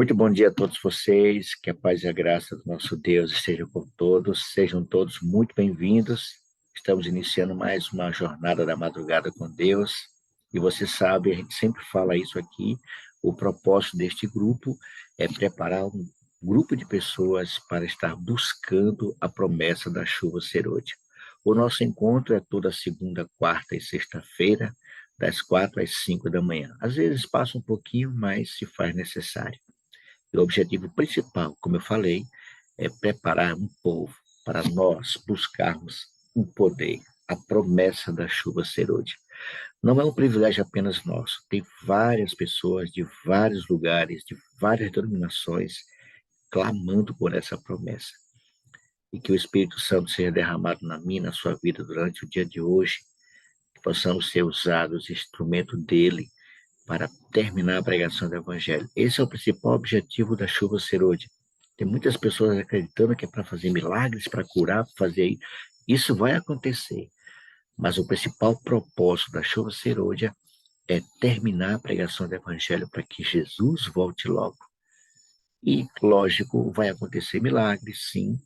Muito bom dia a todos vocês, que a paz e a graça do nosso Deus estejam com todos, sejam todos muito bem-vindos. Estamos iniciando mais uma jornada da madrugada com Deus, e você sabe, a gente sempre fala isso aqui, o propósito deste grupo é preparar um grupo de pessoas para estar buscando a promessa da chuva serôdia. O nosso encontro é toda segunda, quarta e sexta-feira, das 4 às 5 da manhã. Às vezes passa um pouquinho, mas se faz necessário. E o objetivo principal, como eu falei, é preparar um povo para nós buscarmos o poder, a promessa da chuva serôdia. Não é um privilégio apenas nosso, tem várias pessoas de vários lugares, de várias denominações, clamando por essa promessa. E que o Espírito Santo seja derramado na minha, na sua vida durante o dia de hoje, que possamos ser usados, instrumento dele, para terminar a pregação do Evangelho. Esse é o principal objetivo da chuva serôdia. Tem muitas pessoas acreditando que é para fazer milagres, para curar, para fazer isso vai acontecer. Mas o principal propósito da chuva serôdia é terminar a pregação do Evangelho para que Jesus volte logo. E, lógico, vai acontecer milagres, sim.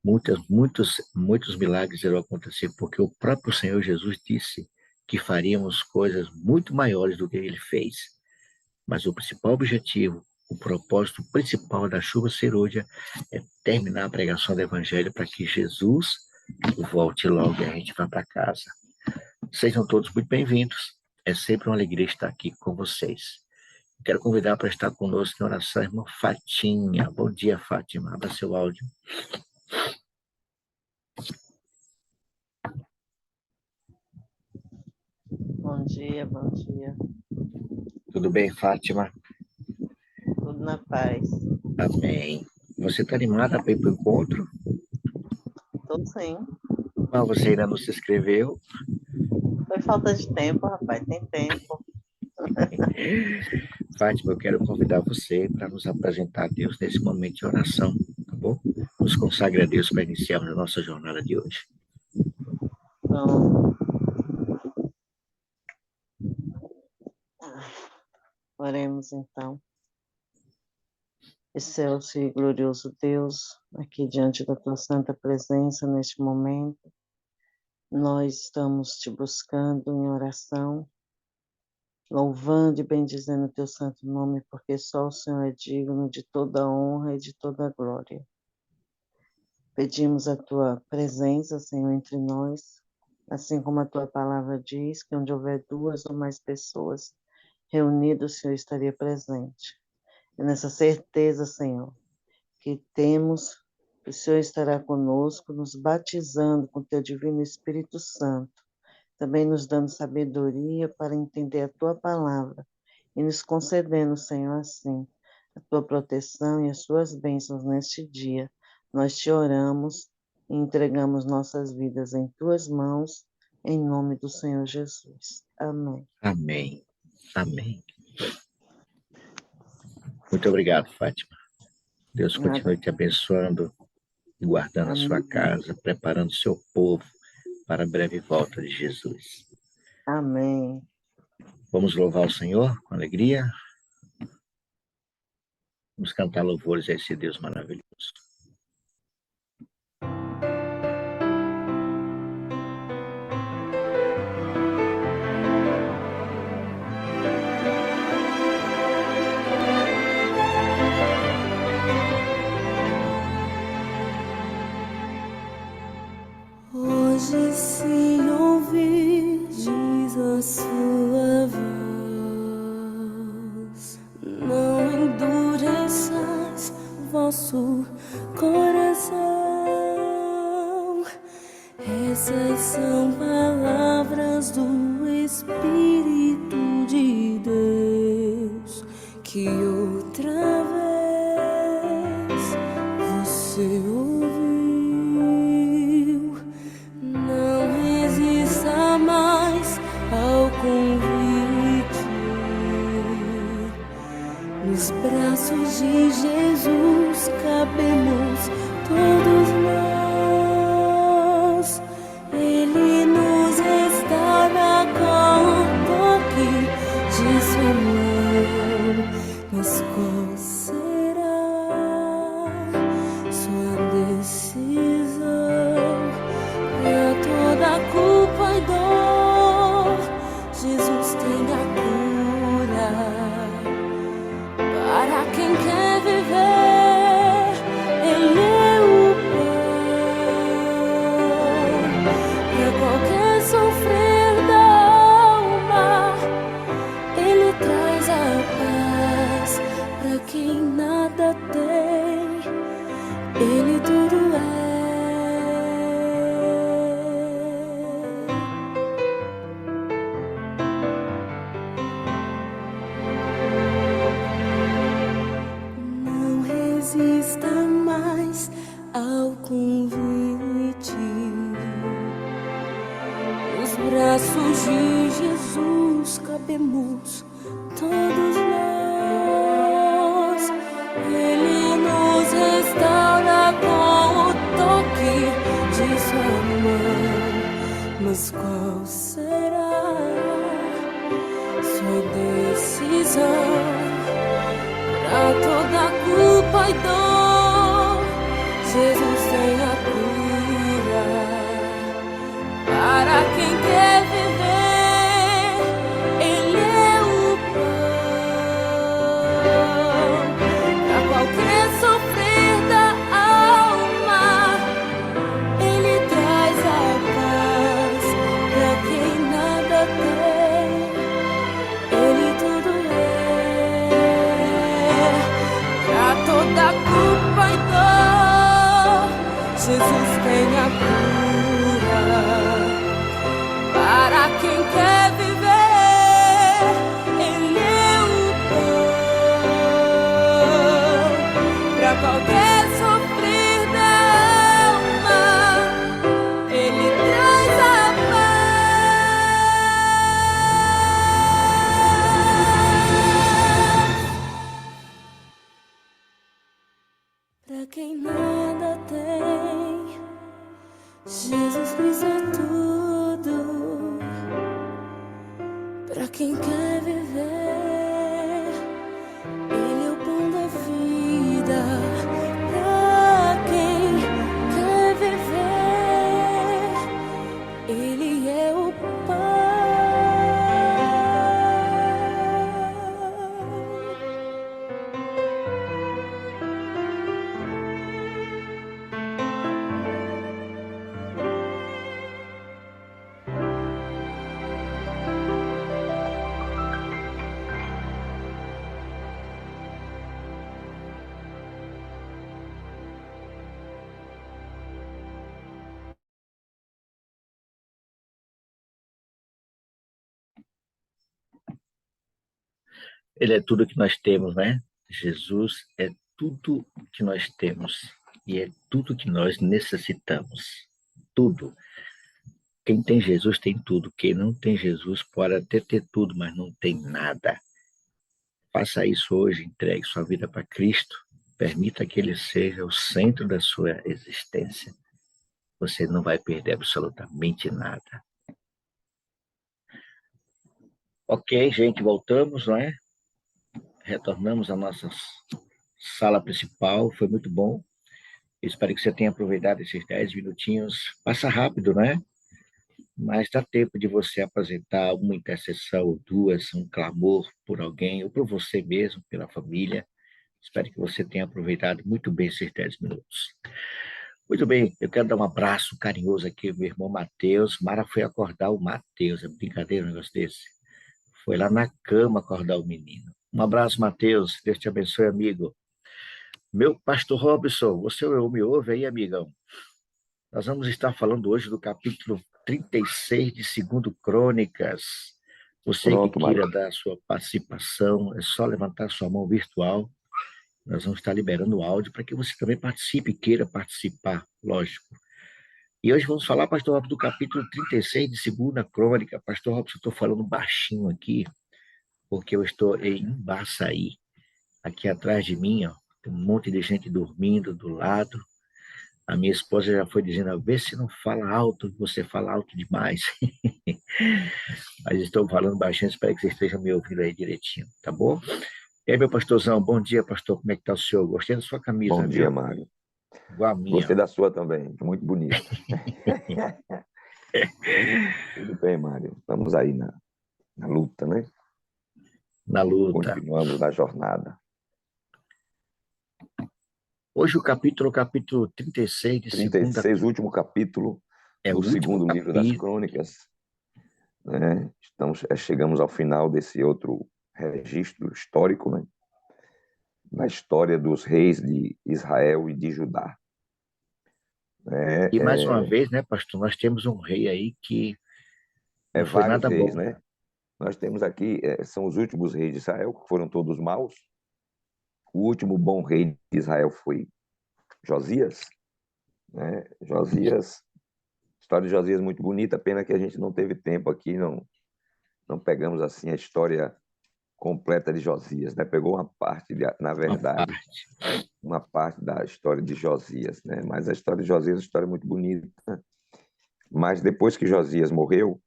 Muitos milagres irão acontecer, porque o próprio Senhor Jesus disse que faríamos coisas muito maiores do que ele fez. Mas o principal objetivo, o propósito principal da chuva serôdia é terminar a pregação do Evangelho para que Jesus volte logo e a gente vá para casa. Sejam todos muito bem-vindos. É sempre uma alegria estar aqui com vocês. Quero convidar para estar conosco em oração a irmã Fatinha. Bom dia, Fátima. Abra seu áudio. Bom dia, bom dia. Tudo bem, Fátima? Tudo na paz. Amém. Você está animada para ir para o encontro? Tô sim. Mas você ainda não se inscreveu? Foi falta de tempo, rapaz, tem tempo. Fátima, eu quero convidar você para nos apresentar a Deus nesse momento de oração, tá bom? Nos consagre a Deus para iniciarmos a nossa jornada de hoje. Então, oremos então. Excelso e glorioso Deus, aqui diante da tua santa presença neste momento, nós estamos te buscando em oração, louvando e bendizendo o teu santo nome, porque só o Senhor é digno de toda a honra e de toda a glória. Pedimos a tua presença, Senhor, entre nós, assim como a tua palavra diz, que onde houver 2 ou mais pessoas reunidas, o Senhor estaria presente. É nessa certeza, Senhor, que temos, que o Senhor estará conosco, nos batizando com o teu divino Espírito Santo, também nos dando sabedoria para entender a tua palavra e nos concedendo, Senhor, assim, a tua proteção e as suas bênçãos neste dia. Nós te oramos e entregamos nossas vidas em tuas mãos, em nome do Senhor Jesus. Amém. Amém. Amém. Muito obrigado, Fátima. Deus continue te abençoando e guardando a sua casa, preparando o seu povo para a breve volta de Jesus. Amém. Vamos louvar o Senhor com alegria. Vamos cantar louvores a esse Deus maravilhoso. Hoje se ouvirdes a sua voz, não endureçais vosso coração. Essas são palavras do Espírito de Deus, que outra vez você ouviu. Não resista mais ao convite. Nos braços de Jesus cabemos todos nós. Ele nos restaura com o toque de sua mão nas costas. tem a cura para quem quer viver. Ele é o pão para qualquer sofrer da alma. Ele traz a paz para quem nada tem. Ele tudo é. Não resista mais ao convite. Nos braços de Jesus cabemos todos nós. Ele nos restaura com o toque de sua mão. Mas qual será sua decisão? Pra toda culpa e dor, Jesus tem a cura para quem quer viver. Ele é o pão pra qualquer sofrer da alma. Ele traz a paz pra quem nada tem. Ele tudo é. Pra toda culpa e dor, Jesus tem a cura para quem quer viver. Ele é o pão pra qualquer sofrer da alma. Ele traz a paz pra quem nada tem. Jesus Cristo é tudo pra quem quer viver. Ele é o pão da vida pra quem quer viver. Ele é o pão. Ele é tudo que nós temos, né? Jesus é tudo que nós temos e é tudo que nós necessitamos. Tudo. Quem tem Jesus tem tudo. Quem não tem Jesus pode até ter tudo, mas não tem nada. Faça isso hoje, entregue sua vida para Cristo. Permita que Ele seja o centro da sua existência. Você não vai perder absolutamente nada. Ok, gente, voltamos, não é? Retornamos à nossa sala principal, foi muito bom. Espero que você tenha aproveitado esses 10 minutinhos. Passa rápido, né? Mas dá tempo de você apresentar uma intercessão ou duas, um clamor por alguém, ou por você mesmo, pela família. Espero que você tenha aproveitado muito bem esses 10 minutos. Muito bem, eu quero dar um abraço carinhoso aqui ao meu irmão Matheus. Mara foi acordar o Matheus, é brincadeira um negócio desse. Foi lá na cama acordar o menino. Um abraço, Matheus. Deus te abençoe, amigo. Meu pastor Robson, você me ouve aí, amigão? Nós vamos estar falando hoje do capítulo 36 de 2 Crônicas. Você Pronto, que queira Mário. dar a sua participação, é só levantar sua mão virtual. Nós vamos estar liberando o áudio para que você também participe, queira participar, lógico. E hoje vamos falar, pastor Robson, do capítulo 36 de 2 Crônica. Pastor Robson, eu estou falando baixinho aqui, porque eu estou em Baçaí. Aqui atrás de mim, ó, tem um monte de gente dormindo do lado. A minha esposa já foi dizendo, vê se não fala alto, você fala alto demais. Mas estou falando baixinho, espero que vocês estejam me ouvindo aí direitinho, tá bom? E aí, meu pastorzão, bom dia, pastor, como é que tá o senhor? Gostei da sua camisa, Bom dia, viu? Mário. Igual a minha. Gostei da sua também, muito bonita. Tudo bem, Mário. Estamos aí na luta, né? na luta. Continuamos na jornada. Hoje o capítulo 36 de 36, último capítulo é o do último segundo livro das capítulo. Crônicas, né? Chegamos ao final desse outro registro histórico, né? Na história dos reis de Israel e de Judá. E mais uma vez, né, pastor, nós temos um rei aí que não foi Vários nada bom. reis, né? Nós temos aqui, são os últimos reis de Israel, que foram todos maus. O último bom rei de Israel foi Josias, né? Josias, a história de Josias é muito bonita, pena que a gente não teve tempo aqui, não pegamos assim a história completa de Josias, né? Pegou uma parte, na verdade, uma parte da história de Josias, né? Mas a história de Josias é uma história muito bonita. Mas depois que Josias morreu,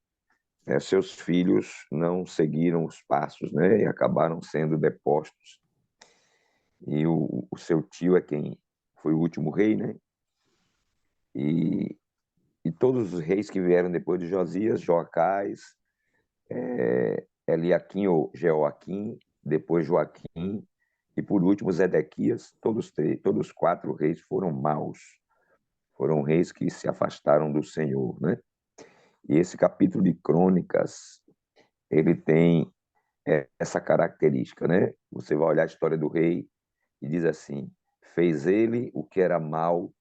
seus filhos não seguiram os passos, né? E acabaram sendo depostos. E o seu tio é quem foi o último rei, né? E todos os reis que vieram depois de Josias, Joacás, Eliaquim ou Jeoaquim, depois Joaquim, e por último Zedequias, todos 4 reis foram maus. Foram reis que se afastaram do Senhor, né? E esse capítulo de Crônicas, ele tem essa característica, né? Você vai olhar a história do rei e diz assim: fez ele o que era mal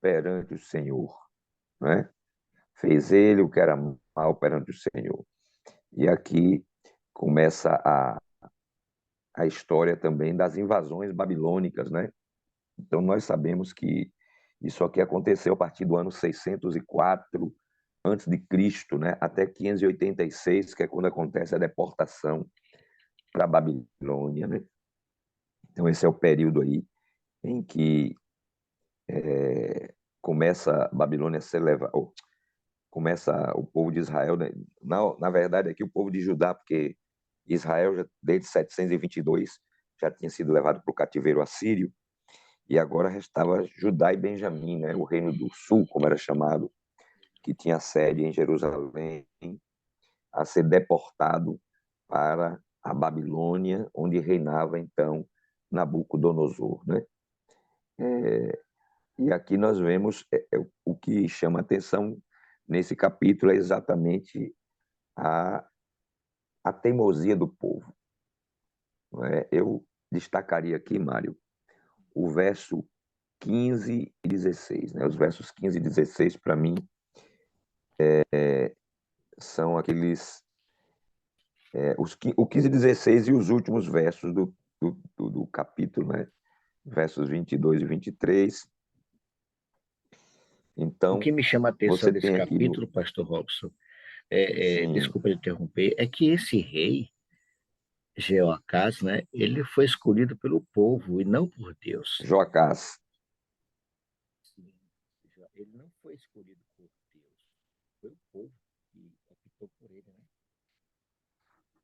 perante o Senhor, né? Fez ele o que era mal perante o Senhor. E aqui começa a história também das invasões babilônicas, né? Então nós sabemos que isso aqui aconteceu a partir do ano 604 antes de Cristo, né? Até 586, que é quando acontece a deportação para a Babilônia, né? Então esse é o período aí em que começa a Babilônia a ser levada, começa o povo de Israel, né? Na verdade aqui o povo de Judá, porque Israel desde 722 já tinha sido levado para o cativeiro assírio, e agora restava Judá e Benjamim, né? O reino do sul, como era chamado, que tinha sede em Jerusalém, a ser deportado para a Babilônia, onde reinava então Nabucodonosor, né? E aqui nós vemos o que chama atenção nesse capítulo é exatamente a, a teimosia do povo. Não é? Eu destacaria aqui, Mário, o verso 15 e 16. Né? Os versos 15 e 16, para mim, são aqueles. O 15 e 16 e os últimos versos do capítulo, né? Versos 22 e 23. O Então, que me chama a atenção você desse tem aqui capítulo, pastor Robson, sim, desculpa de interromper, é que esse rei, Jeoacás, né, ele foi escolhido pelo povo e não por Deus. Joacás. Sim, ele não foi escolhido por Deus, foi o povo que optou por ele, né?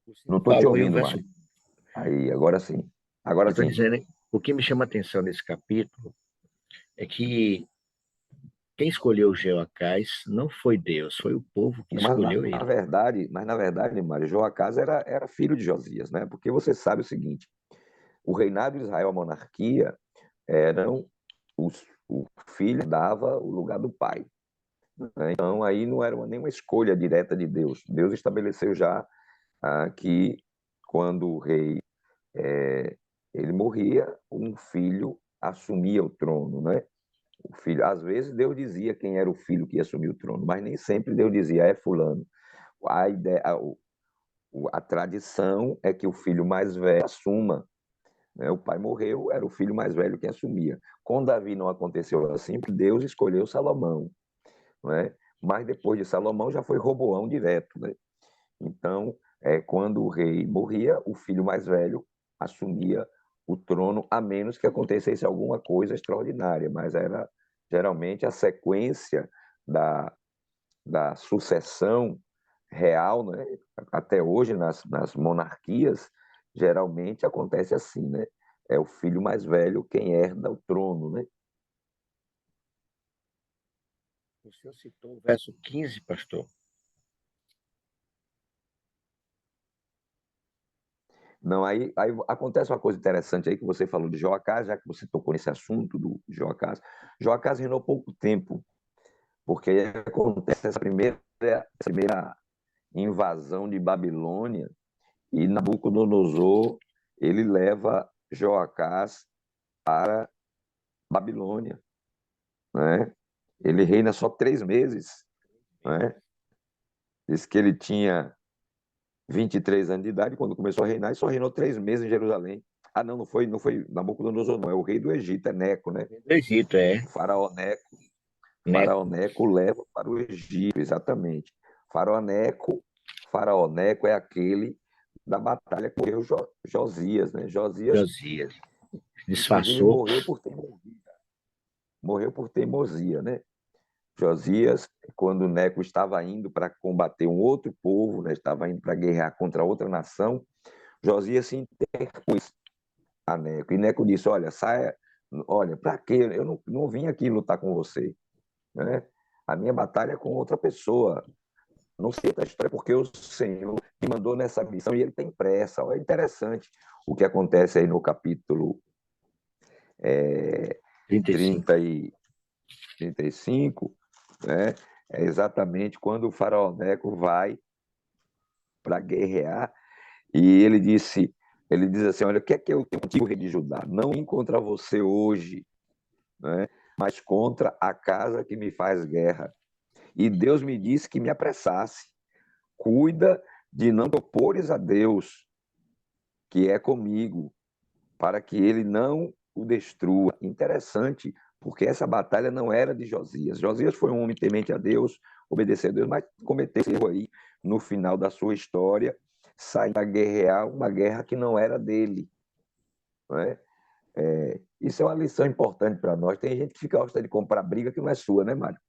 Você Não estou te falou aí o ouvindo, verso. Mário. Aí, agora sim. Agora Eu estou sim. dizendo, o que me chama a atenção nesse capítulo é que quem escolheu Jeoacás não foi Deus, foi o povo que Mas escolheu ele. na verdade, Mário, Joacás era filho de Josias, né? Porque você sabe o seguinte: o reinado de Israel, a monarquia, eram o filho dava o lugar do pai. Né? Então aí não era nenhuma escolha direta de Deus. Deus estabeleceu já que quando o rei ele morria, um filho assumia o trono, né? O filho, às vezes Deus dizia quem era o filho que ia assumir o trono, mas nem sempre Deus dizia é fulano. A ideia, a tradição é que o filho mais velho assuma, né? O pai morreu, era o filho mais velho que assumia. Com Davi não aconteceu assim, porque Deus escolheu Salomão, né? Mas depois de Salomão já foi Roboão direto, né? Então, quando o rei morria, o filho mais velho assumia o trono, a menos que acontecesse alguma coisa extraordinária, mas era geralmente a sequência da, da sucessão real, né? Até hoje nas monarquias, geralmente acontece assim, né? É o filho mais velho quem herda o trono, né? O senhor citou o verso 15, pastor. Não, aí acontece uma coisa interessante aí que você falou de Joacás, já que você tocou nesse assunto do Joacás. Joacás reinou pouco tempo, porque aí acontece essa primeira invasão de Babilônia e Nabucodonosor, ele leva Joacás para Babilônia, né? Ele reina só 3 meses, né? Diz que ele tinha 23 anos de idade quando começou a reinar e só reinou 3 meses em Jerusalém. Ah, não foi Nabucodonosor, não, é o rei do Egito, é Neco, né? Do Egito, O faraó Neco, né? faraó Neco leva para o Egito, exatamente. Faraó Neco é aquele da batalha que morreu Josias, né? Josias, Josias. inclusive, Disfarçou. morreu por teimosia, né? Josias, quando Neco estava indo para combater um outro povo, né? Estava indo para guerrear contra outra nação, Josias se interpôs a Neco. E Neco disse: Olha, saia, olha, para quê? Eu não vim aqui lutar com você, né? A minha batalha é com outra pessoa. Não sei da história porque o Senhor me mandou nessa missão e ele tem pressa. Olha, é interessante o que acontece aí no capítulo 35. 30 e 35, né? É exatamente quando o faraó Neco vai para guerrear e ele diz assim: Olha, o que é que eu tenho contigo, rei de Judá? Não encontrar você hoje, né? Mas contra a casa que me faz guerra. E Deus me disse que me apressasse. Cuida de não te opores a Deus, que é comigo, para que ele não o destrua. Interessante, porque essa batalha não era de Josias. Josias foi um homem temente a Deus, obedeceu a Deus, mas cometeu esse erro aí no final da sua história, saindo a guerrear uma guerra que não era dele. Não é? Isso é uma lição importante para nós. Tem gente que fica gosta de comprar briga que não é sua, né, Mário?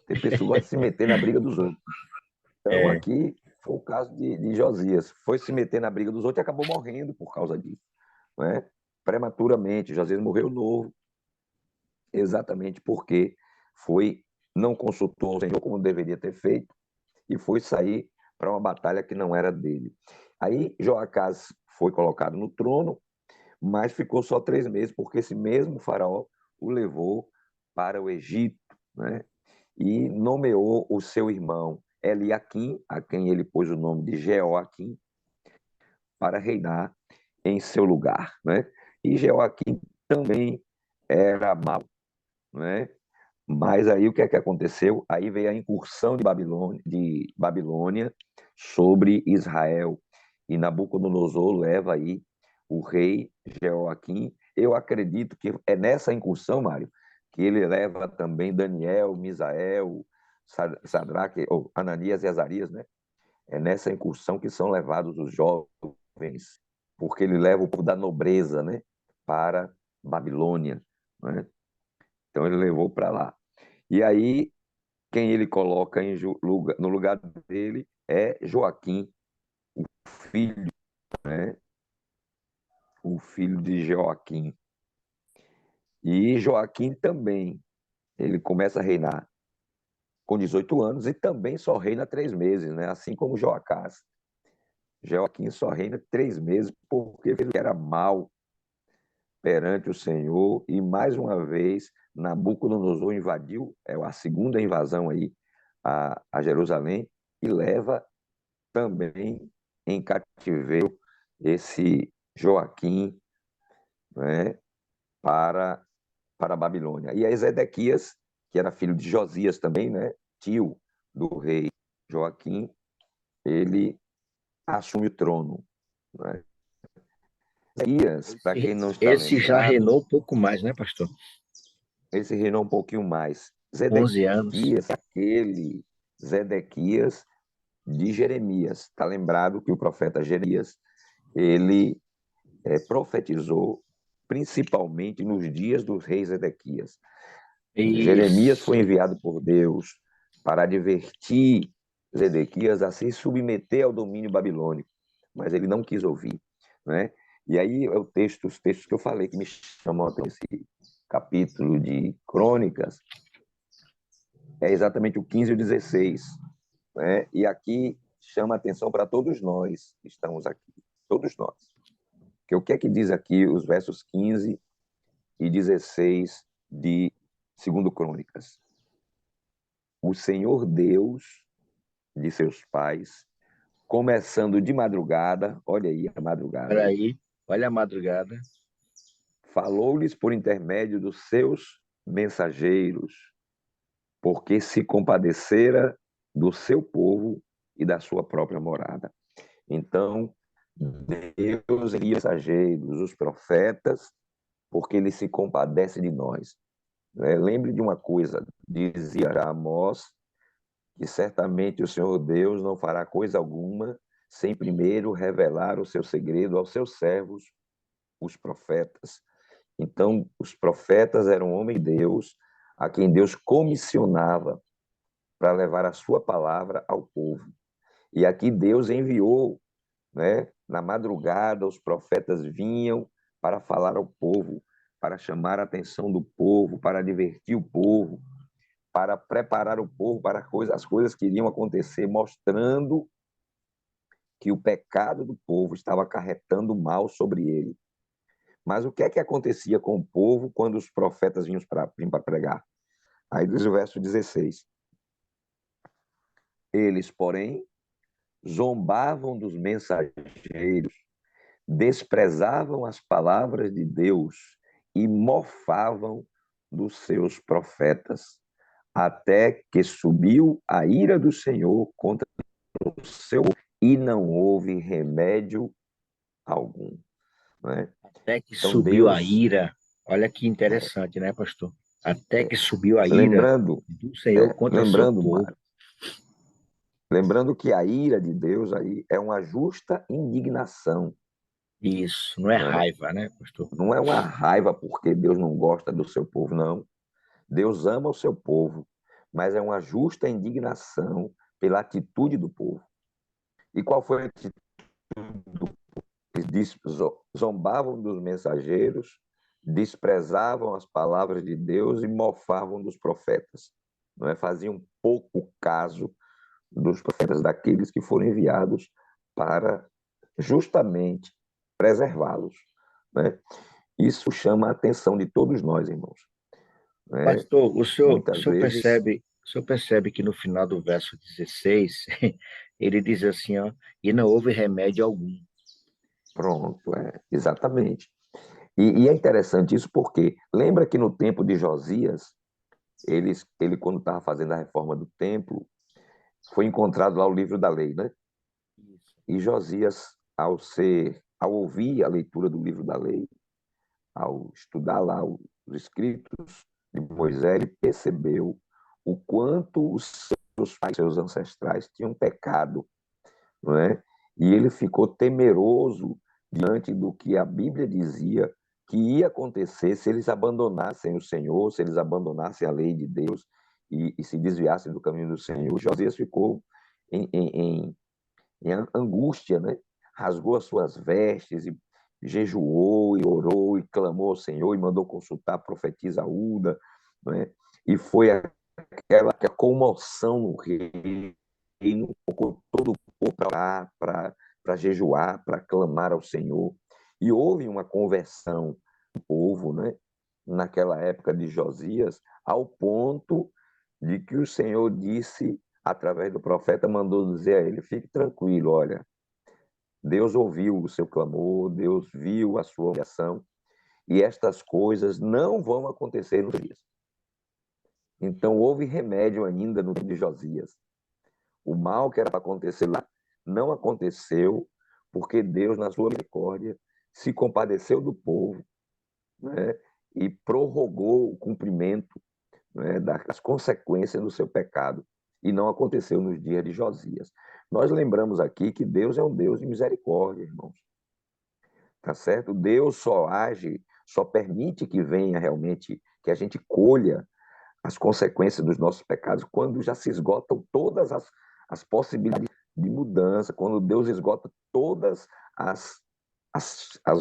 Tem pessoas que gostam de se meter na briga dos outros. Então, É, aqui foi o caso de Josias. Foi se meter na briga dos outros e acabou morrendo por causa disso. Né? Prematuramente. Josias morreu novo, exatamente porque não consultou o Senhor como deveria ter feito e foi sair para uma batalha que não era dele. Aí Joacás foi colocado no trono, mas ficou só 3 meses, porque esse mesmo faraó o levou para o Egito, né? E nomeou o seu irmão Eliaquim, a quem ele pôs o nome de Jeoaquim, para reinar em seu lugar, né? E Jeoaquim também era mau, né? Mas aí o que é que aconteceu? Aí veio a incursão de Babilônia sobre Israel. E Nabucodonosor leva aí o rei Jeoaquim. Eu acredito que é nessa incursão, Mário, que ele leva também Daniel, Misael, Sadraque, ou Ananias e Azarias, né? É nessa incursão que são levados os jovens, porque ele leva o povo da nobreza, né, para Babilônia, né? Então ele levou para lá. E aí quem ele coloca no lugar dele é Joaquim, filho, né? O filho de Joaquim. E Joaquim também, ele começa a reinar com 18 anos e também só reina 3 meses, né? Assim como Joacás. Joaquim só reina 3 meses porque ele era mal perante o Senhor e mais uma vez Nabucodonosor invadiu, é a segunda invasão aí a Jerusalém e leva também em cativeiro esse Joaquim, né, para, para a Babilônia. E aí Zedequias, que era filho de Josias também, né, tio do rei Joaquim, ele assume o trono. Né? Zedequias, para quem não está esse já lembrado, reinou um pouco mais, né, pastor? esse reinou um pouquinho mais. 11 anos. Zedequias, aquele Zedequias de Jeremias. Está lembrado que o profeta Jeremias, ele profetizou principalmente nos dias dos reis Ezequias. Jeremias foi Isso. enviado por Deus para advertir Zedequias a se submeter ao domínio babilônico, mas ele não quis ouvir, né? E aí é os textos que eu falei que me chamam a atenção, esse capítulo de Crônicas, é exatamente o 15 e o 16, né? E aqui chama a atenção para todos nós que estamos aqui, todos nós. Que o que é que diz aqui os versos 15 e 16 de 2 Crônicas? O Senhor Deus de seus pais, começando de madrugada, olha aí a madrugada, Olha aí, olha a madrugada. falou-lhes por intermédio dos seus mensageiros, porque se compadecera do seu povo e da sua própria morada. Então, Deus envia mensageiros, os profetas, porque ele se compadece de nós. Lembre de uma coisa, dizia Amós, que certamente o Senhor Deus não fará coisa alguma sem primeiro revelar o seu segredo aos seus servos, os profetas. Então, os profetas eram homens de Deus, a quem Deus comissionava para levar a sua palavra ao povo. E aqui Deus enviou, né? Na madrugada, os profetas vinham para falar ao povo, para chamar a atenção do povo, para divertir o povo, para preparar o povo para as coisas que iriam acontecer, mostrando que o pecado do povo estava acarretando mal sobre ele. Mas o que é que acontecia com o povo quando os profetas vinham para pregar? Aí diz o verso 16. Eles, porém, zombavam dos mensageiros, desprezavam as palavras de Deus e mofavam dos seus profetas, até que subiu a ira do Senhor contra o seu e não houve remédio algum. Né? Até que Então subiu a Deus, ira. Olha que interessante, né, pastor? Até que subiu a ira lembrando, do Senhor contra o seu lembrando, povo. Mário, lembrando que a ira de Deus aí é uma justa indignação. Isso, não é Né? raiva, né, pastor? Não é uma raiva porque Deus não gosta do seu povo, não. Deus ama o seu povo, mas é uma justa indignação pela atitude do povo. E qual foi a atitude do povo? Eles zombavam dos mensageiros, desprezavam as palavras de Deus e mofavam dos profetas. Não é? Faziam pouco caso dos profetas, daqueles que foram enviados para justamente preservá-los. Né? Isso chama a atenção de todos nós, irmãos. Né? Pastor, o Muitas senhor vezes, percebe que no final do verso 16, ele diz assim, ó, e não houve remédio algum. pronto, exatamente. E é interessante isso porque lembra que no tempo de Josias, ele quando estava fazendo a reforma do templo, foi encontrado lá o livro da lei, né? E Josias, ao ouvir a leitura do livro da lei, ao estudar lá os escritos de Moisés, ele percebeu o quanto os seus pais, seus ancestrais tinham pecado, não é? E ele ficou temeroso diante do que a Bíblia dizia que ia acontecer se eles abandonassem o Senhor, se eles abandonassem a lei de Deus e se desviassem do caminho do Senhor. Josias ficou em, em, em angústia, né? Rasgou as suas vestes e jejuou e orou e clamou ao Senhor e mandou consultar a profetisa Uda, né? E foi aquela comoção no reino, com todo o povo para jejuar, para clamar ao Senhor. E houve uma conversão do povo, né? Naquela época de Josias, ao ponto de que o Senhor disse, através do profeta, mandou dizer a ele: fique tranquilo, olha, Deus ouviu o seu clamor, Deus viu a sua oração, e estas coisas não vão acontecer nos dias. Então houve remédio ainda no tempo de Josias. O mal que era para acontecer lá não aconteceu, porque Deus, na sua misericórdia, se compadeceu do povo, né? E prorrogou o cumprimento, né, das consequências do seu pecado. E não aconteceu nos dias de Josias. Nós lembramos aqui que Deus é um Deus de misericórdia, irmãos. Tá certo? Deus só age, só permite que venha realmente, que a gente colha as consequências dos nossos pecados quando já se esgotam todas as possibilidades de mudança, quando Deus esgota todas as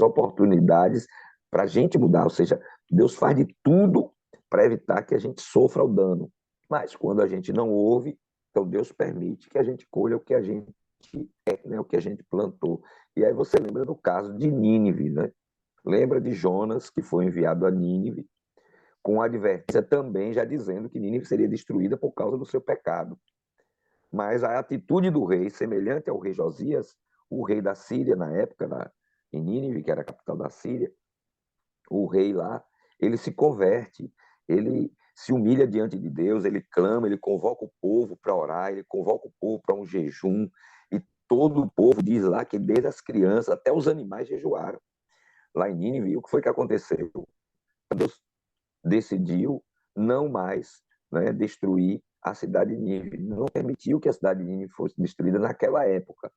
oportunidades para a gente mudar. Ou seja, Deus faz de tudo para evitar que a gente sofra o dano. Mas quando a gente não ouve, então Deus permite que a gente colha o que a gente é, né, o que a gente plantou. E aí você lembra do caso de Nínive, né? Lembra de Jonas, que foi enviado a Nínive, com a advertência também já dizendo que Nínive seria destruída por causa do seu pecado. Mas a atitude do rei, semelhante ao rei Josias, o rei da Síria na época, em Nínive, que era a capital da Síria, o rei lá, ele se converte, ele se humilha diante de Deus, ele clama, ele convoca o povo para orar, ele convoca o povo para um jejum, e todo o povo diz lá que desde as crianças até os animais jejuaram. Lá em Nínive, o que foi que aconteceu? Deus decidiu não mais, né, destruir a cidade de Nínive, não permitiu que a cidade de Nínive fosse destruída naquela época.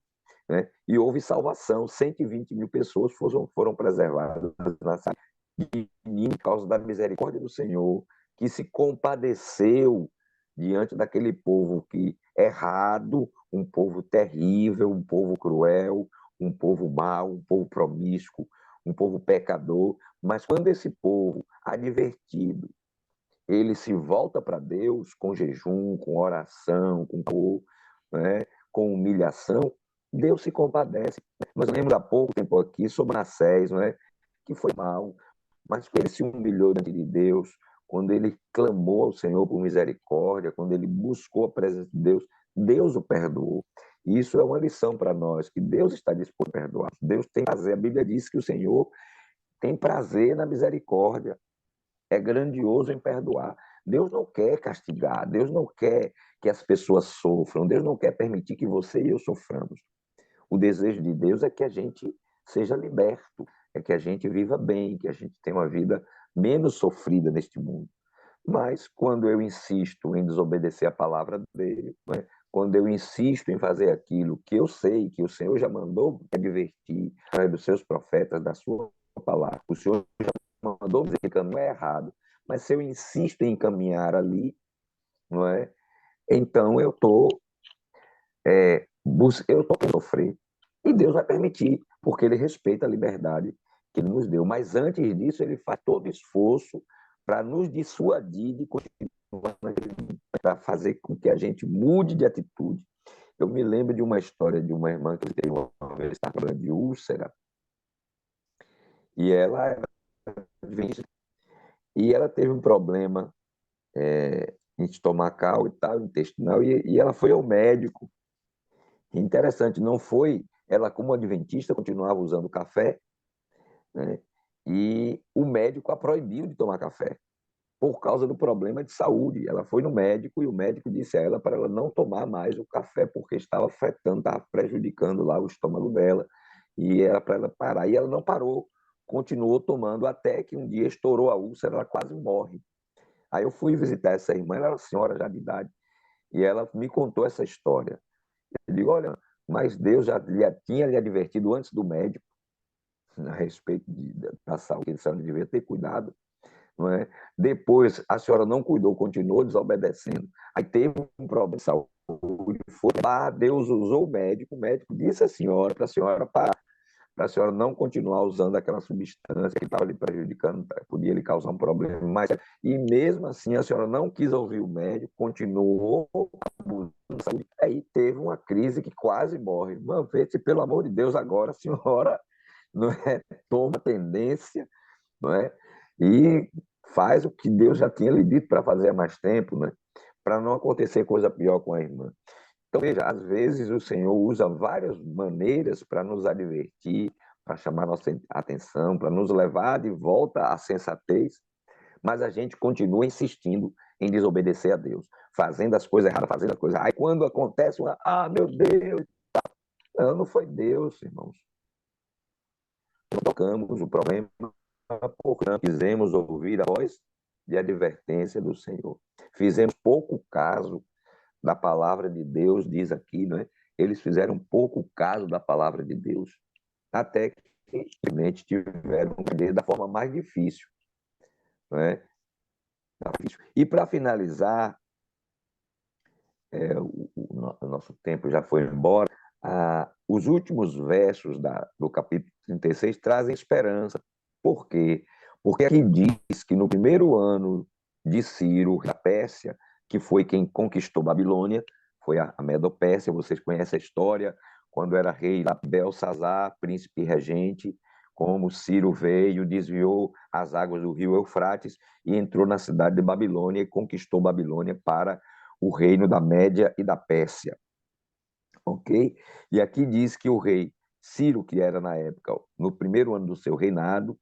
Né? E houve salvação, 120 mil pessoas foram preservadas na cidade de Nínive por causa da misericórdia do Senhor, que se compadeceu diante daquele povo que errado, um povo terrível, um povo cruel, um povo mau, um povo promíscuo, um povo pecador. Mas quando esse povo, advertido, ele se volta para Deus com jejum, com oração, né, com humilhação, Deus se compadece. Nós lemos há pouco tempo aqui sobre Manassés, não é? Que foi mal, mas que ele se humilhou diante de Deus, quando ele clamou ao Senhor por misericórdia, quando ele buscou a presença de Deus, Deus o perdoou. E isso é uma lição para nós, que Deus está disposto a perdoar. Deus tem prazer. A Bíblia diz que o Senhor tem prazer na misericórdia, é grandioso em perdoar. Deus não quer castigar, Deus não quer que as pessoas sofram, Deus não quer permitir que você e eu soframos. O desejo de Deus é que a gente seja liberto, é que a gente viva bem, que a gente tenha uma vida menos sofrida neste mundo. Mas quando eu insisto em desobedecer a palavra dele, né? Quando eu insisto em fazer aquilo que eu sei, que o Senhor já mandou advertir através dos seus profetas, da sua palavra, o Senhor já mandou dizer que não é errado, mas se eu insisto em caminhar ali, não é? Então eu estou a sofrer. E Deus vai permitir, porque Ele respeita a liberdade que Ele nos deu. Mas antes disso, Ele faz todo esforço para nos dissuadir de continuar para fazer com que a gente mude de atitude. Eu me lembro de uma história de uma irmã que teve uma vez estava de úlcera, e ela era e ela teve um problema estomacal e tal, intestinal, e ela foi ao médico. Interessante, não foi, ela como adventista continuava usando café, né? E o médico a proibiu de tomar café por causa do problema de saúde. Ela foi no médico e o médico disse a ela para ela não tomar mais o café porque estava afetando, estava prejudicando lá o estômago dela, e era para ela parar. E ela não parou, continuou tomando até que um dia estourou a úlcera, ela quase morre. Aí eu fui visitar essa irmã, ela era uma senhora já de idade, e ela me contou essa história. Eu digo, olha, mas Deus já tinha lhe advertido antes do médico a respeito da saúde, que a senhora devia ter cuidado, não é? Depois, a senhora não cuidou, continuou desobedecendo. Aí teve um problema de saúde, foi lá, Deus usou o médico disse à senhora, para a senhora parar, para a senhora não continuar usando aquela substância que estava lhe prejudicando, podia lhe causar um problema. Mas, e mesmo assim, a senhora não quis ouvir o médico, continuou abusando da saúde. Aí teve uma crise que quase morre. Mano, pelo amor de Deus, agora a senhora não é, toma tendência, não é? E faz o que Deus já tinha lhe dito para fazer há mais tempo, né? Para não acontecer coisa pior com a irmã. Então, veja, às vezes o Senhor usa várias maneiras para nos advertir, para chamar nossa atenção, para nos levar de volta à sensatez, mas a gente continua insistindo em desobedecer a Deus, fazendo as coisas erradas, fazendo as coisas. Aí quando acontece uma, meu Deus, não foi Deus, irmãos. Não tocamos o problema, porque não quisemos ouvir a voz de advertência do Senhor. Fizemos pouco caso da palavra de Deus, diz aqui, né? Eles fizeram pouco caso da palavra de Deus, até que realmente tiveram que entender da forma mais difícil, né? E para finalizar, o nosso tempo já foi embora, os últimos versos do capítulo 36 trazem esperança. Por quê? Porque aqui diz que no primeiro ano de Ciro, da Pérsia, que foi quem conquistou Babilônia, foi a Medo-Pérsia, vocês conhecem a história, quando era rei Belsazar, príncipe regente, como Ciro veio, desviou as águas do rio Eufrates e entrou na cidade de Babilônia e conquistou Babilônia para o reino da Média e da Pérsia. Ok? E aqui diz que o rei Ciro, que era na época, no primeiro ano do seu reinado,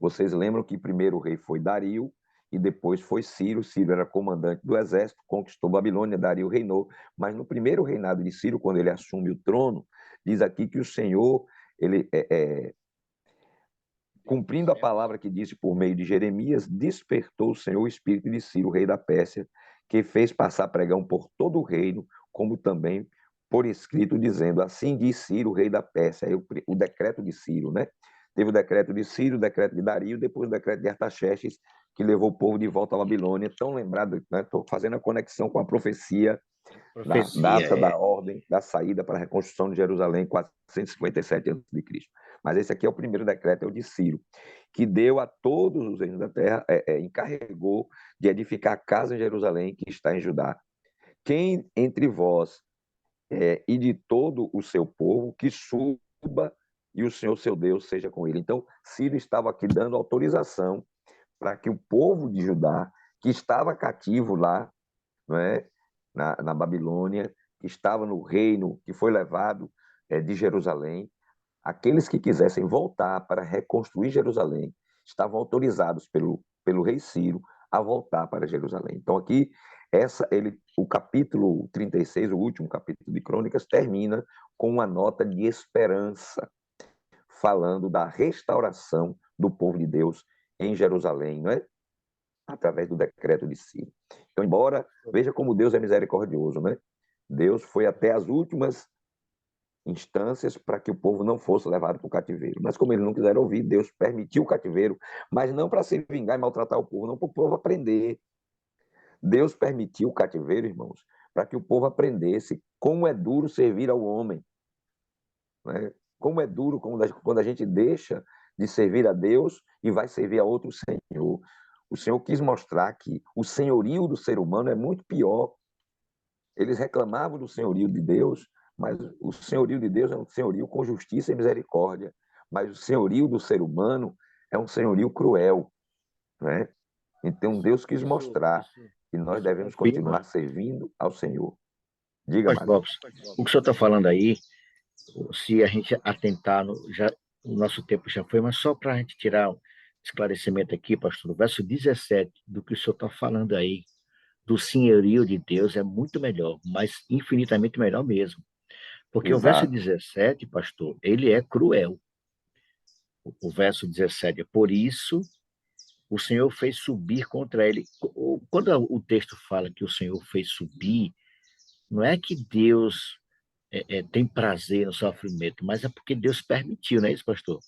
vocês lembram que primeiro o rei foi Dario e depois foi Ciro. Ciro era comandante do exército, conquistou Babilônia, Dario reinou. Mas no primeiro reinado de Ciro, quando ele assume o trono, diz aqui que o Senhor, ele cumprindo a palavra que disse por meio de Jeremias, despertou o Senhor o espírito de Ciro, rei da Pérsia, que fez passar pregão por todo o reino, como também por escrito, dizendo: assim diz Ciro, rei da Pérsia. Aí o decreto de Ciro, né? Teve o decreto de Ciro, o decreto de Dario, depois o decreto de Artaxerxes, que levou o povo de volta à Babilônia. Tão lembrado, né? Estou fazendo a conexão com a profecia da data da ordem da saída para a reconstrução de Jerusalém, 457 a.C. Mas esse aqui é o primeiro decreto, é o de Ciro, que deu a todos os reinos da terra, encarregou de edificar a casa em Jerusalém, que está em Judá. Quem entre vós e de todo o seu povo, que suba e o Senhor seu Deus seja com ele. Então, Ciro estava aqui dando autorização para que o povo de Judá, que estava cativo lá, não é, na Babilônia, que estava no reino, que foi levado de Jerusalém, aqueles que quisessem voltar para reconstruir Jerusalém, estavam autorizados pelo rei Ciro a voltar para Jerusalém. Então, aqui, o capítulo 36, o último capítulo de Crônicas, termina com uma nota de esperança, falando da restauração do povo de Deus em Jerusalém, não é? Através do decreto de Ciro. Então, embora, veja como Deus é misericordioso, né? Deus foi até as últimas instâncias para que o povo não fosse levado para o cativeiro. Mas como eles não quiseram ouvir, Deus permitiu o cativeiro, mas não para se vingar e maltratar o povo, não para o povo aprender. Deus permitiu o cativeiro, irmãos, para que o povo aprendesse como é duro servir ao homem. Né? Como é duro quando a gente deixa de servir a Deus e vai servir a outro senhor. O Senhor quis mostrar que o senhorio do ser humano é muito pior. Eles reclamavam do senhorio de Deus, mas o senhorio de Deus é um senhorio com justiça e misericórdia. Mas o senhorio do ser humano é um senhorio cruel. Né? Então Deus quis mostrar que nós devemos continuar servindo ao Senhor. Diga, Pastor Robson, o que o senhor está falando aí, se a gente atentar, o nosso tempo já foi, mas só para a gente tirar um esclarecimento aqui, pastor, o verso 17 do que o senhor está falando aí, do senhorio de Deus, é muito melhor, mas infinitamente melhor mesmo. Porque o verso 17, pastor, ele é cruel. O verso 17 é: por isso o Senhor fez subir contra ele. Quando o texto fala que o Senhor fez subir, não é que Deus tem prazer no sofrimento, mas é porque Deus permitiu, não é isso, pastor?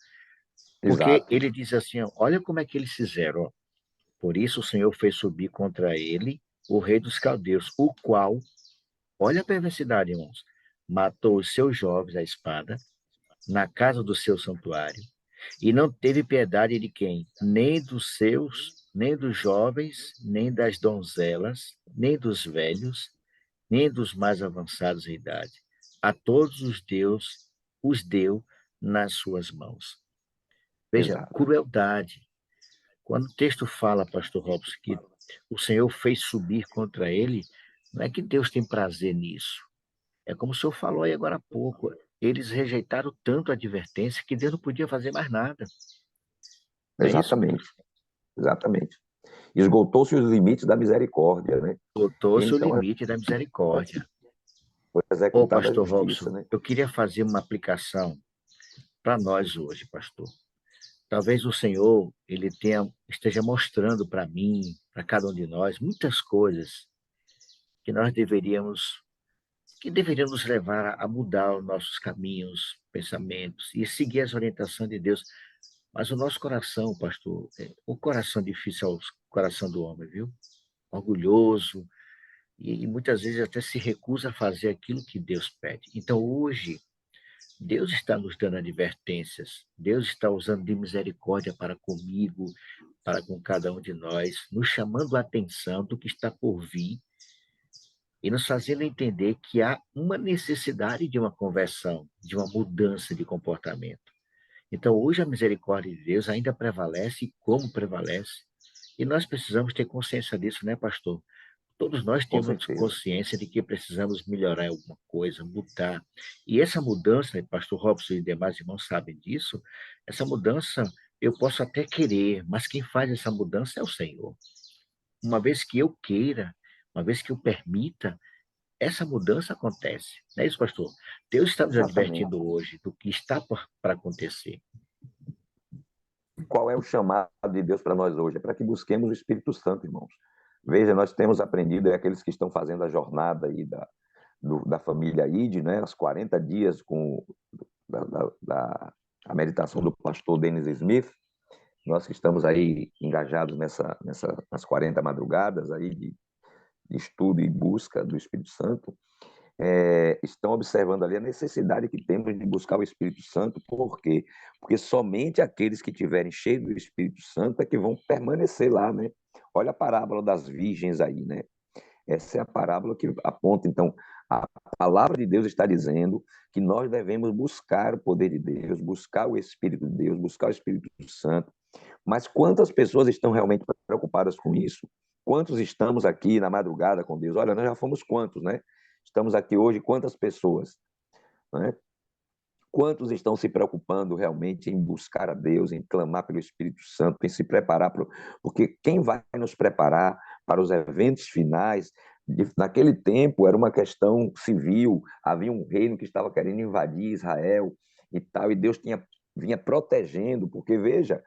Porque ele diz assim, ó, olha como é que eles fizeram. Ó. Por isso o Senhor fez subir contra ele o rei dos caldeus, o qual, olha a perversidade, irmãos, matou os seus jovens à espada na casa do seu santuário, e não teve piedade de quem? Nem dos seus, nem dos jovens, nem das donzelas, nem dos velhos, nem dos mais avançados em idade. A todos os deu nas suas mãos. Veja, crueldade. Quando o texto fala, pastor Robson, que o Senhor fez subir contra ele, não é que Deus tem prazer nisso. É como o senhor falou aí agora há pouco. Eles rejeitaram tanto a advertência que Deus não podia fazer mais nada. Exatamente. Exatamente. Esgotou-se os limites da misericórdia, né? Esgotou-se o limite da misericórdia. Foi executada pastor a justiça, Robson, né? eu queria fazer uma aplicação para nós hoje, pastor. Talvez o Senhor esteja mostrando para mim, para cada um de nós, muitas coisas que nós deveriam nos levar a mudar os nossos caminhos, pensamentos e seguir as orientações de Deus. Mas o nosso coração, pastor, o coração difícil é o coração do homem, viu? Orgulhoso, e muitas vezes até se recusa a fazer aquilo que Deus pede. Então, hoje, Deus está nos dando advertências, Deus está usando de misericórdia para comigo, para com cada um de nós, nos chamando a atenção do que está por vir, e nos fazendo entender que há uma necessidade de uma conversão, de uma mudança de comportamento. Então, hoje a misericórdia de Deus ainda prevalece e como prevalece, e nós precisamos ter consciência disso, né, pastor? Todos nós Com temos certeza. consciência de que precisamos melhorar alguma coisa, mudar. E essa mudança, né, pastor Robson e demais irmãos sabem disso, essa mudança eu posso até querer, mas quem faz essa mudança é o Senhor. Uma vez que eu queira, uma vez que eu permita, essa mudança acontece. Não é isso, pastor? Deus está nos Exatamente. advertindo hoje do que está para acontecer. Qual é o chamado de Deus para nós hoje? É para que busquemos o Espírito Santo, irmãos. Veja, nós temos aprendido, aqueles que estão fazendo a jornada aí da família ID, né? Os 40 dias com a meditação do pastor Dennis Smith. Nós que estamos aí engajados nas 40 madrugadas aí de estudo e busca do Espírito Santo, estão observando ali a necessidade que temos de buscar o Espírito Santo. Por quê? Porque somente aqueles que tiverem cheio do Espírito Santo é que vão permanecer lá, né? Olha a parábola das virgens aí, né? Essa é a parábola que aponta, então, a palavra de Deus está dizendo que nós devemos buscar o poder de Deus, buscar o Espírito de Deus, buscar o Espírito Santo. Mas quantas pessoas estão realmente preocupadas com isso? Quantos estamos aqui na madrugada com Deus? Olha, nós já fomos quantos, né? Estamos aqui hoje, quantas pessoas, né? Quantos estão se preocupando realmente em buscar a Deus, em clamar pelo Espírito Santo, em se preparar para... Porque quem vai nos preparar para os eventos finais, naquele tempo era uma questão civil, havia um reino que estava querendo invadir Israel e tal, e Deus vinha protegendo, porque veja,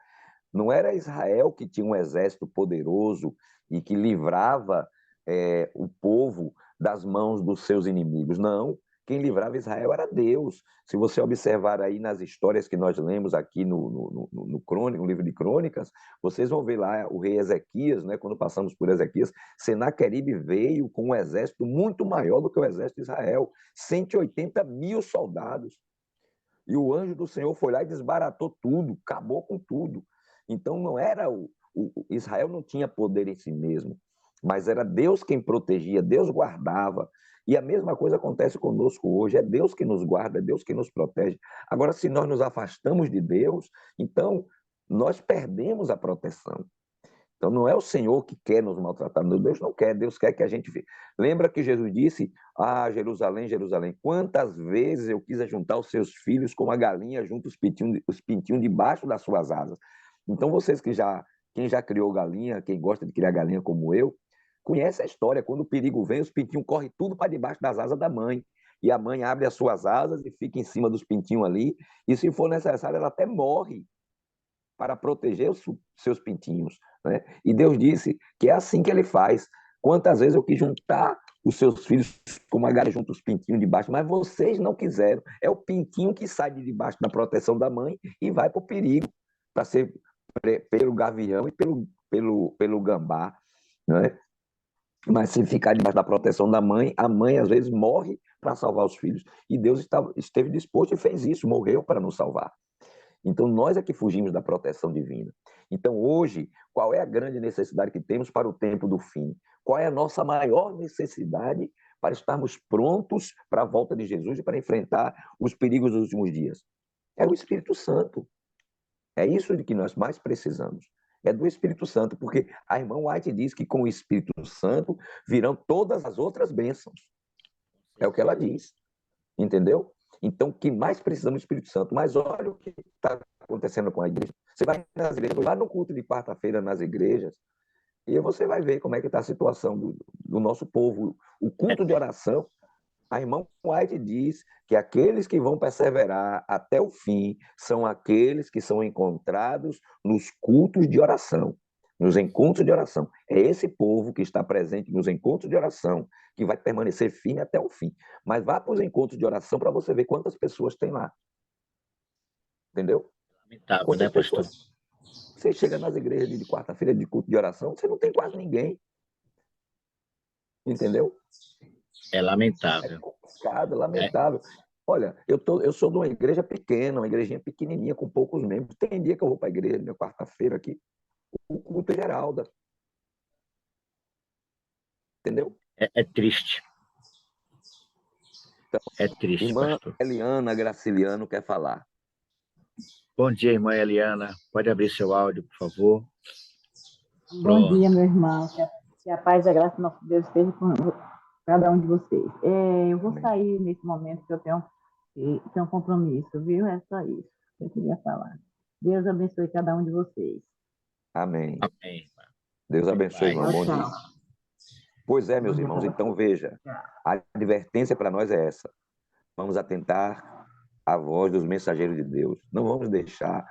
não era Israel que tinha um exército poderoso e que livrava o povo das mãos dos seus inimigos. Não, quem livrava Israel era Deus. Se você observar aí nas histórias que nós lemos aqui no livro de Crônicas, vocês vão ver lá o rei Ezequias, né, quando passamos por Ezequias, Senaqueribe veio com um exército muito maior do que o exército de Israel, 180 mil soldados. E o anjo do Senhor foi lá e desbaratou tudo, acabou com tudo. Então não era Israel não tinha poder em si mesmo, mas era Deus quem protegia, Deus guardava. E a mesma coisa acontece conosco hoje, é Deus que nos guarda, é Deus que nos protege. Agora, se nós nos afastamos de Deus, então nós perdemos a proteção. Então não é o Senhor que quer nos maltratar, Deus não quer, Deus quer que a gente... Lembra que Jesus disse, Jerusalém, Jerusalém, quantas vezes eu quis juntar os seus filhos como a galinha junta os pintinhos debaixo das suas asas. Então vocês quem já criou galinha, quem gosta de criar galinha como eu, conhece a história, quando o perigo vem, os pintinhos correm tudo para debaixo das asas da mãe, e a mãe abre as suas asas e fica em cima dos pintinhos ali, e se for necessário, ela até morre para proteger os seus pintinhos, né? E Deus disse que é assim que ele faz. Quantas vezes eu quis juntar os seus filhos como a galinha junta os pintinhos debaixo, mas vocês não quiseram. É o pintinho que sai de debaixo da proteção da mãe e vai para o perigo, para ser pelo gavião e pelo gambá, né? Mas se ficar debaixo da proteção da mãe, a mãe às vezes morre para salvar os filhos. E Deus esteve disposto e fez isso, morreu para nos salvar. Então, nós é que fugimos da proteção divina. Então, hoje, qual é a grande necessidade que temos para o tempo do fim? Qual é a nossa maior necessidade para estarmos prontos para a volta de Jesus e para enfrentar os perigos dos últimos dias? É o Espírito Santo. É isso de que nós mais precisamos. É do Espírito Santo, porque a irmã White diz que com o Espírito Santo virão todas as outras bênçãos. É o que ela diz. Entendeu? Então, o que mais precisamos do Espírito Santo? Mas olha o que está acontecendo com a igreja. Você vai nas igrejas, lá no culto de quarta-feira, nas igrejas, e você vai ver como é que está a situação do nosso povo. O culto de oração, a irmã White diz que aqueles que vão perseverar até o fim são aqueles que são encontrados nos cultos de oração, nos encontros de oração. É esse povo que está presente nos encontros de oração que vai permanecer firme até o fim. Mas vá para os encontros de oração para você ver quantas pessoas tem lá. Entendeu? Lamentável, né, Quantas pastor? pessoas... Você chega nas igrejas de quarta-feira de culto de oração, você não tem quase ninguém. Entendeu? É É lamentável. complicado, lamentável. Olha, eu sou de uma igreja pequena, uma igrejinha pequenininha, com poucos membros. Tem dia que eu vou para a igreja, na quarta-feira aqui, o culto é geral, entendeu? É triste. É triste, Irmã pastor. Eliana Graciliano quer falar. Bom dia, irmã Eliana. Pode abrir seu áudio, por favor. Bom dia, meu irmão. Que a paz e a graça do nosso Deus esteja com cada um de vocês. Eu vou Amém. sair nesse momento que eu tenho um compromisso, viu? É só isso que eu queria falar. Deus abençoe cada um de vocês. Amém. Amém. Deus abençoe, irmã. Bom Tchau. dia. Pois é, meus Bom dia irmãos, pra então veja, a advertência para nós é essa. Vamos atentar à voz dos mensageiros de Deus. Não vamos deixar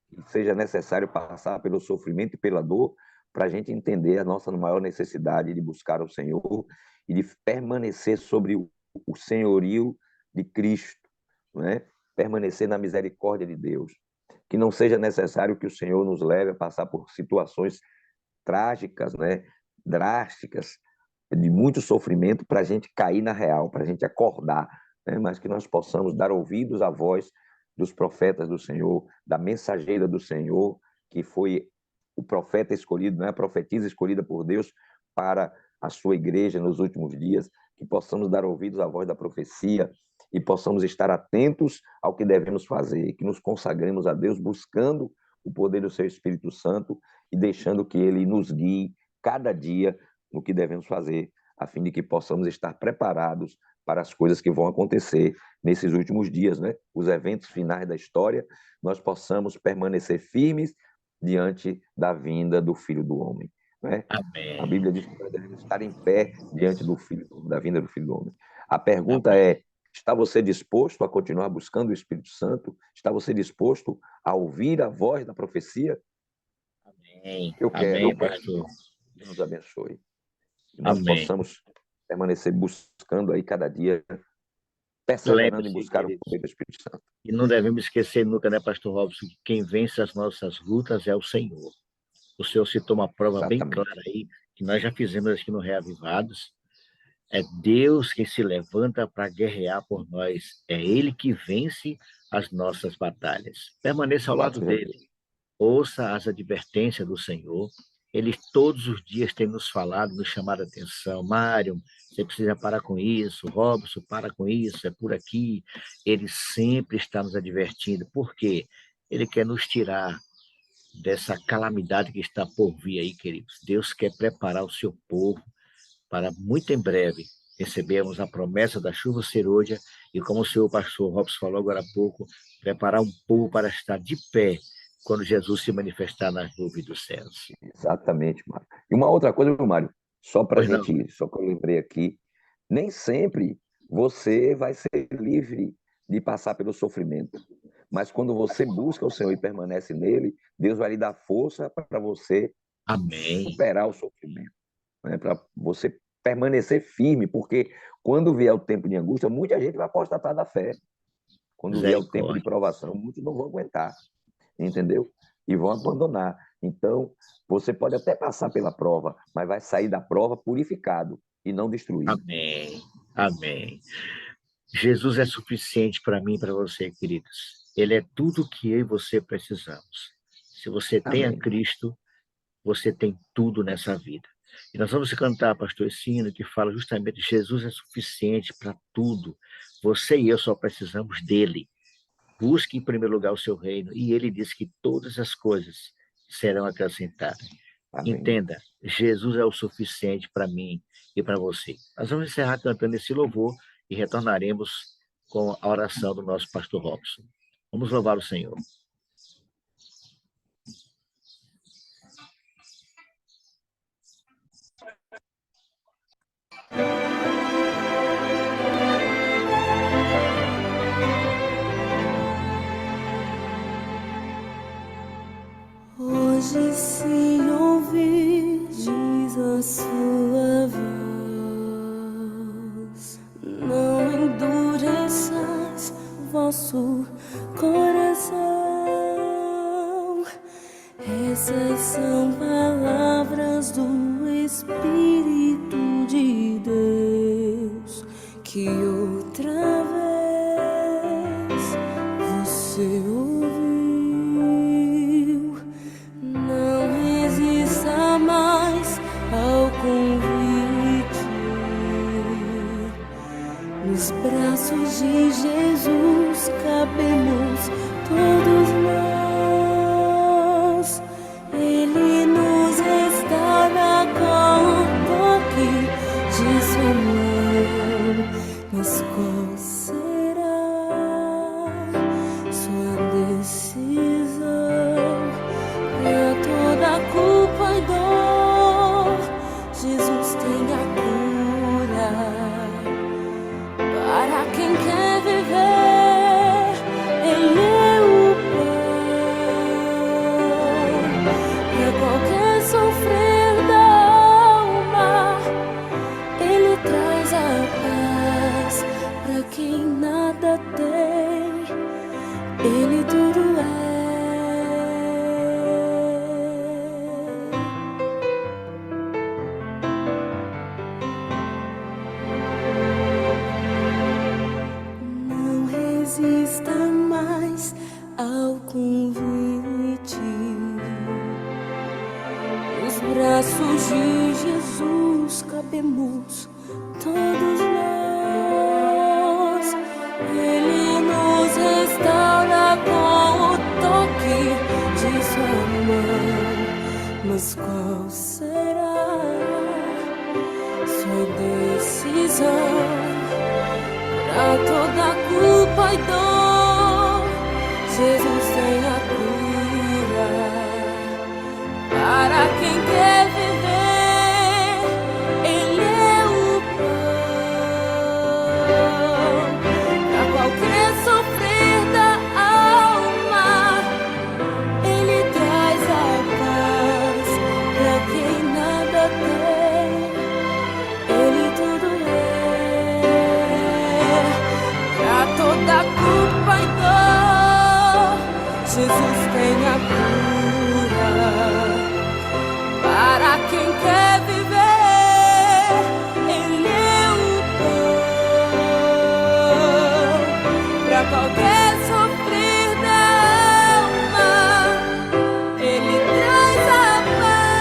que seja necessário passar pelo sofrimento e pela dor para a gente entender a nossa maior necessidade de buscar o Senhor e de permanecer sobre o senhorio de Cristo, não é? Permanecer na misericórdia de Deus. Que não seja necessário que o Senhor nos leve a passar por situações trágicas, né? Drásticas, de muito sofrimento para a gente cair na real, para a gente acordar, né? Mas que nós possamos dar ouvidos à voz dos profetas do Senhor, da mensageira do Senhor, que foi o profeta escolhido, né? A profetisa escolhida por Deus para a sua igreja nos últimos dias, que possamos dar ouvidos à voz da profecia e possamos estar atentos ao que devemos fazer, que nos consagremos a Deus buscando o poder do seu Espírito Santo e deixando que ele nos guie cada dia no que devemos fazer, a fim de que possamos estar preparados para as coisas que vão acontecer nesses últimos dias, né? Os eventos finais da história, nós possamos permanecer firmes diante da vinda do Filho do Homem, né? Amém. A Bíblia diz que nós devemos estar em pé diante da vinda do Filho do Homem. A pergunta é: está você disposto a continuar buscando o Espírito Santo? Está você disposto a ouvir a voz da profecia? Amém. Eu quero, Amém, pastor. Deus nos abençoe. Que nós Amém. possamos permanecer buscando aí cada dia, perseverando em Lembre-se, buscar o queridos, poder do Espírito Santo. e não devemos esquecer nunca, né, pastor Robson, que quem vence as nossas lutas é o Senhor. O Senhor citou uma prova bem Exatamente. clara aí, que nós já fizemos aqui no Reavivados. É Deus quem se levanta para guerrear por nós. É Ele que vence as nossas batalhas. Permaneça ao Louvado lado seja dele. Deus. Ouça as advertências do Senhor. Ele todos os dias tem nos falado, nos chamado a atenção. Mário, você precisa parar com isso. Robson, para com isso, é por aqui. Ele sempre está nos advertindo. Por quê? Ele quer nos tirar dessa calamidade que está por vir aí, queridos. Deus quer preparar o seu povo para muito em breve recebermos a promessa da chuva serôdia e, como o senhor pastor Robson falou agora há pouco, preparar um povo para estar de pé quando Jesus se manifestar nas nuvens dos céus. Exatamente, Mário. E uma outra coisa, Mário, só para a Pois não. gente, só que eu lembrei aqui, nem sempre você vai ser livre de passar pelo sofrimento. Mas quando você busca o Senhor e permanece nele, Deus vai lhe dar força para você Amém. superar o sofrimento, né? Para você permanecer firme, porque quando vier o tempo de angústia, muita gente vai apostatar da fé. Quando vier o tempo de Misericórdia. provação, muitos não vão aguentar, entendeu? E vão abandonar. Então, você pode até passar pela prova, mas vai sair da prova purificado e não destruído. Amém. Amém. Jesus é suficiente para mim e para você, queridos. Ele é tudo que eu e você precisamos. Se você tem a Amém. Cristo, você tem tudo nessa vida. E nós vamos cantar, pastor, esse hino que fala justamente: Jesus é suficiente para tudo. Você e eu só precisamos dele. Busque em primeiro lugar o seu reino. E ele diz que todas as coisas serão acrescentadas. Amém. Entenda, Jesus é o suficiente para mim e para você. Nós vamos encerrar cantando esse louvor e retornaremos com a oração do nosso pastor Robson. Vamos louvar o Senhor. Hoje, se ouvirdes a sua voz, não endureçais vosso coração. Essas são palavras do Espírito de Deus, que outra vez você ouviu. Não resista mais ao convite, nos braços braços de Jesus cabemos todos nós. Ele nos restaura com o toque de sua mão. Mas qual será sua decisão? Pra toda culpa e dor, Jesus tem a cura. Para quem quer viver, Ele é o pão. Pra qualquer sofrer da alma, Ele traz a paz. Pra quem nada tem, Ele tudo é. Não resista mais ao convite. Nos braços de Jesus cabemos todos nós. Ele nos restaura com o toque de sua mão. Mas qual será sua decisão? Pra toda culpa e dor, Jesus tem a cura. Para quem quer viver, Ele é o pão. Pra qualquer sofrer da alma, Ele traz a paz. Pra quem nada tem, Ele tudo é. Pra toda culpa e dor, Jesus tem a cura. Para quem quer viver, Ele é o pão. Pra qualquer sofrer da alma, Ele traz a paz.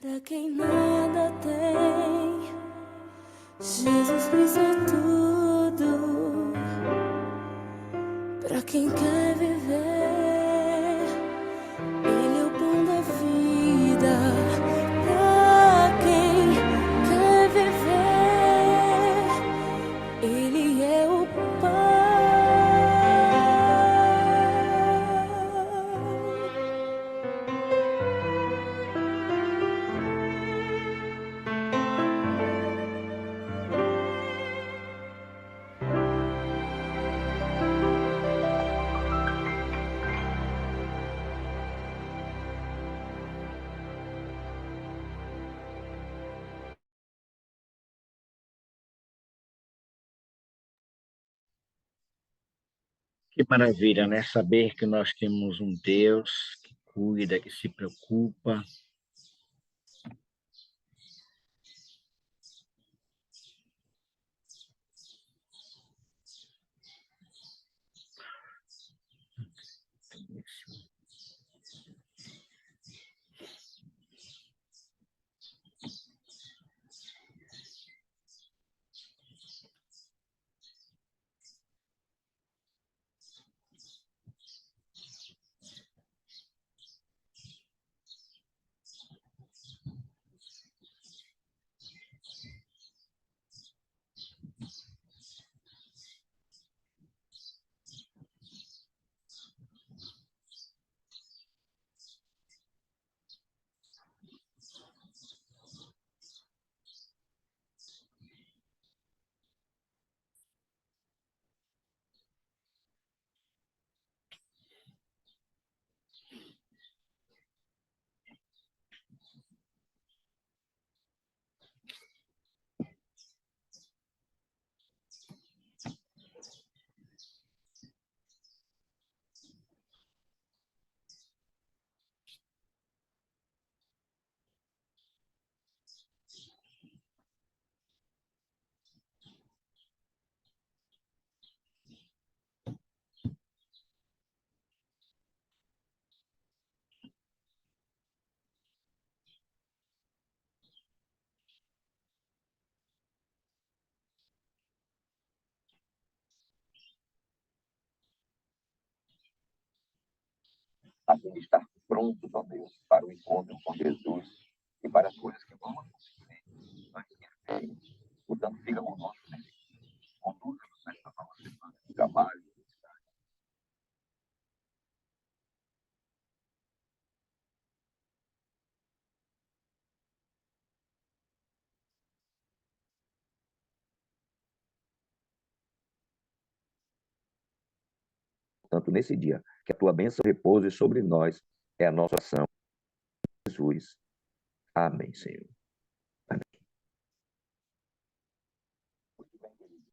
Pra quem nada tem, Jesus fez tudo. Pra quem quer viver, Ele é o pão da vida. Pra quem quer viver, Ele é o Que maravilha, né? Saber que nós temos um Deus que cuida, que se preocupa. a fim de estar prontos, ó Deus, para o encontro com Jesus e para as coisas que vão acontecer antes que venham. Portanto, fica conosco nesse conduza-nos nesta nova semana de trabalho. Portanto, nesse dia, que a tua bênção repouse sobre nós, é a nossa ação. Jesus. Amém, Senhor. Amém. Muito bem, queridos.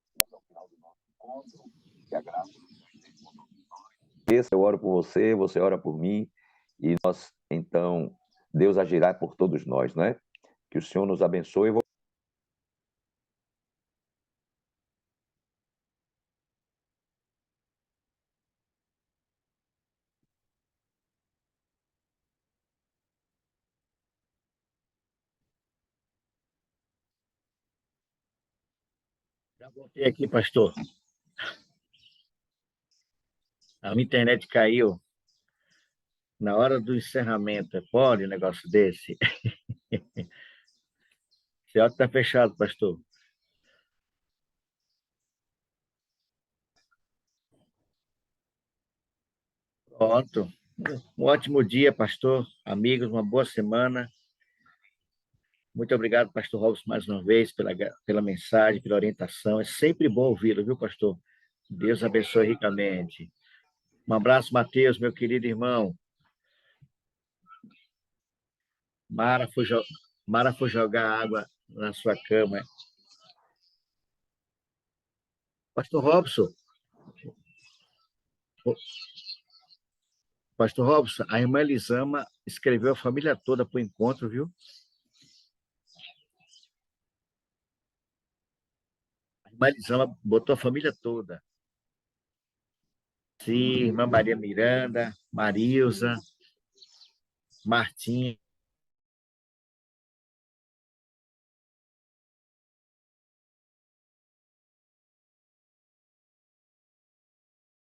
Estamos ao final do nosso encontro. Que a graça de Deus esteja com todos nós. Eu oro por você, você ora por mim, e nós, então, Deus agirá por todos nós, né? Que o Senhor nos abençoe. Já voltei aqui, pastor. A minha internet caiu na hora do encerramento. Pode um negócio desse? Seu está fechado, pastor. Pronto. Um ótimo dia, pastor. Amigos, uma boa semana. Muito obrigado, pastor Robson, mais uma vez, pela mensagem, pela orientação. É sempre bom ouvi-lo, viu, pastor? Deus abençoe ricamente. Um abraço, Mateus, meu querido irmão. Mara foi jogar água na sua cama. Pastor Robson, Pastor Robson, a irmã Elisama escreveu a família toda para o encontro, viu? A irmã Elisama botou a família toda. Sim, irmã Maria Miranda, Marilza, Martim,